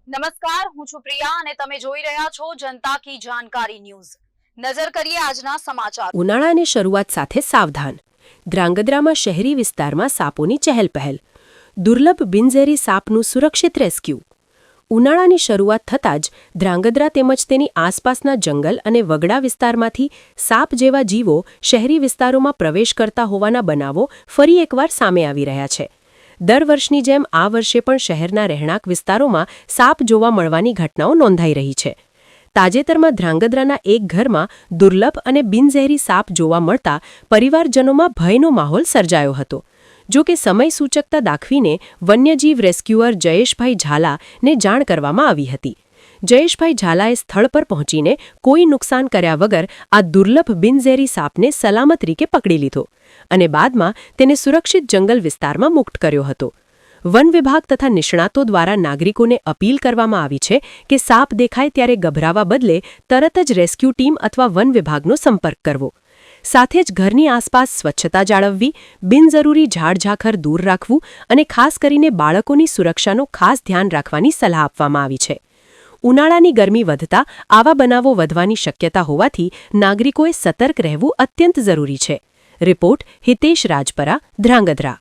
નમસ્કાર, હું છું પ્રિયા અને તમે જોઈ રહ્યા છો જનતા કી જાણકારી ન્યૂઝ। નજર કરીએ આજના સમાચાર। ઉનાળાની શરૂઆત સાથે સાવધાન। ધ્રાંગધ્રામાં શહેરી વિસ્તારમાં સાપોની ચહેલપહેલ। દુર્લભ બિનઝેરી સાપનું સુરક્ષિત રેસ્ક્યુ। ઉનાળાની શરૂઆત થતાં જ ધ્રાંગધ્રા તેમજ તેની આસપાસના જંગલ અને વગડા વિસ્તારમાંથી સાપ જેવા જીવો શહેરી વિસ્તારોમાં પ્રવેશ કરતા હોવાના બનાવો ફરી એકવાર સામે આવી રહ્યા છે। દર વર્ષની જેમ આ વર્ષે પણ શહેરના રહેણાંક વિસ્તારોમાં સાપ જોવા મળવાની ઘટનાઓ નોંધાઈ રહી છે। તાજેતરમાં ધ્રાંગધ્રાના એક ઘરમાં દુર્લભ અને બિનઝેરી સાપ જોવા મળતા પરિવારજનોમાં ભયનો માહોલ સર્જાયો હતો। જો કે સમય સૂચકતા દાખવીને વન્યજીવ રેસ્ક્યુઅર જયેશભાઈ ઝાલાને જાણ કરવામાં આવી હતી। જયેશભાઈ ઝાલાએ સ્થળ પર પહોંચીને કોઈ નુકસાન કર્યા વગર આ દુર્લભ બિનઝેરી સાપને સલામત રીતે પકડી લીધો અને બાદમાં તેને સુરક્ષિત જંગલ વિસ્તારમાં મુક્ત કર્યો હતો। વન વિભાગ તથા નિષ્ણાતો દ્વારા નાગરિકોને અપીલ કરવામાં આવી છે કે સાપ દેખાય ત્યારે ગભરાવા બદલે તરત જ રેસ્ક્યુ ટીમ અથવા વન વિભાગનો સંપર્ક કરવો। સાથે જ ઘરની આસપાસ સ્વચ્છતા જાળવવી, બિનજરૂરી ઝાડઝાખર દૂર રાખવું અને ખાસ કરીને બાળકોની સુરક્ષાનું ખાસ ધ્યાન રાખવાની સલાહ આપવામાં આવી છે। ઉનાળાની ગરમી વધતા આવા બનાવો વધવાની શક્યતા હોવાથી નાગરિકોએ સતર્ક રહેવું અત્યંત જરૂરી છે। રિપોર્ટ હિતેશ રાજપરા, ધ્રાંગધ્રા।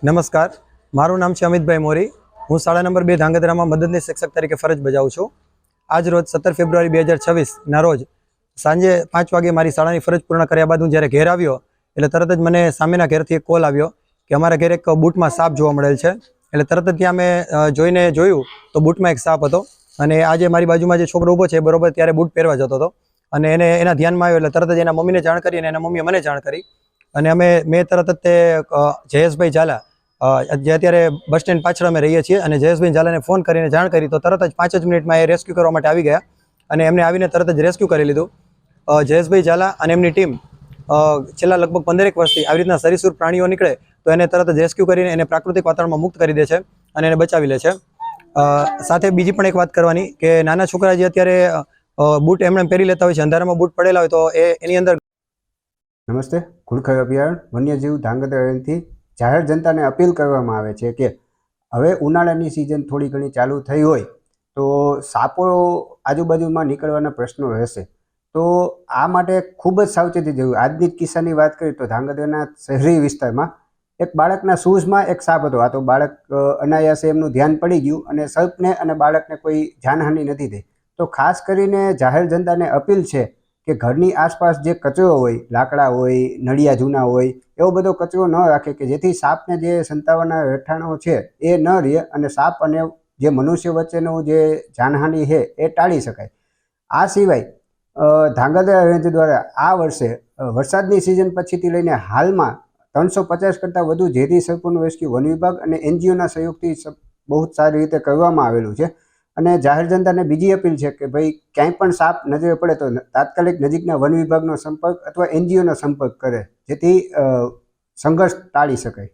નમસ્કાર, મારું નામ છે અમિતભાઈ મોરી। હું શાળા નંબર 2 ધ્રાંગધ્રામાં મદદનીશ શિક્ષક તરીકે ફરજ બજાવું છું। આજ રોજ 17 ફેબ્રુઆરી 2026ના રોજ સાંજે 5 વાગે મારી શાળાની ફરજ પૂર્ણ કર્યા બાદ હું જ્યારે ઘેર આવ્યો એટલે તરત જ મને સામેના ઘેરથી એક કોલ આવ્યો કે અમારા ઘેર એક બૂટમાં સાપ જોવા મળેલ છે। એટલે તરત જ ત્યાં મેં જોઈને જોયું તો બૂટમાં એક સાપ હતો અને આજે મારી બાજુમાં જે છોકરો ઊભો છે બરોબર ત્યારે બૂટ પહેરવા જતો હતો અને એને એના ધ્યાનમાં આવ્યો એટલે તરત જ એના મમ્મીને જાણ કરી અને એના મમ્મીએ મને જાણ કરી અને મેં તરત જ તે જયેશભાઈ ઝાલા જે અત્યારે બસ સ્ટેન્ડ પાછળ અમે રહીએ છીએ અને જયેશભાઈ ઝાલાને ફોન કરીને જાણ કરી તો તરત જ 5 જ મિનિટમાં એ રેસ્ક્યુ કરવા માટે આવી ગયા અને એમને આવીને તરત જ રેસ્ક્યુ કરી લીધું। જયેશભાઈ ઝાલા અને એમની ટીમ છેલ્લા લગભગ 15 વર્ષથી આવી રીતના સરીસૃપ પ્રાણીઓ નીકળે તો એને તરત જ રેસ્ક્યુ કરીને એને પ્રાકૃતિક વાતાવરણમાં મુક્ત કરી દે છે અને એને બચાવી લે છે। સાથે બીજી પણ એક વાત કરવાની કે નાના છોકરા જે અત્યારે બૂટ એમણે પહેરી લેતા હોય છે, અંધારામાં બૂટ પડેલા હોય તો એની અંદર નમસ્તે, ઘુડખર અભયારણ્ય વન્યજીવ ધ્રાંગધ્રાથી જાહેર જનતાને અપીલ કરવામાં આવે છે કે હવે ઉનાળાની સિઝન થોડી ઘણી ચાલુ થઈ હોય તો સાપો આજુબાજુમાં નીકળવાના પ્રશ્નો રહેશે, તો આ માટે ખૂબ જ સાવચેતી જરૂર। આજની જ કિસ્સાની વાત કરીએ તો ધ્રાંગધ્રાના શહેરી વિસ્તારમાં એક બાળકના શૂઝમાં એક સાપ હતો। આ તો બાળક અનાયાસે એમનું ધ્યાન પડી ગયું અને સર્પને અને બાળકને કોઈ જાનહાનિ નથી થઈ। તો ખાસ કરીને જાહેર જનતાને અપીલ છે કે ઘરની આસપાસ જે કચરો હોય, લાકડા હોય, નળિયા જૂના હોય, એવો બધો કચરો ન રાખે કે જેથી સાપને જે સંતાવાના રહેઠાણો છે એ ન રહે અને સાપ અને જે મનુષ્ય વચ્ચેનું જે જાનહાનિ છે એ ટાળી શકાય। આ સિવાય ધ્રાંગધ્રા રેન્જ દ્વારા આ વર્ષે વરસાદની સિઝન પછીથી લઈને હાલમાં 350 કરતાં વધુ ઝેરી સર્પોનું રેસ્ક્યુ વન વિભાગ અને NGOના સહયોગથી બહુ સારી રીતે કરવામાં આવેલું છે। અને જાહેર જનતાને બીજી અપીલ છે કે ભાઈ ક્યાંય પણ સાપ નજરે પડે તો તાત્કાલિક નજીકના વન વિભાગનો સંપર્ક અથવા NGOનો સંપર્ક કરે જેથી સંઘર્ષ ટાળી શકાય।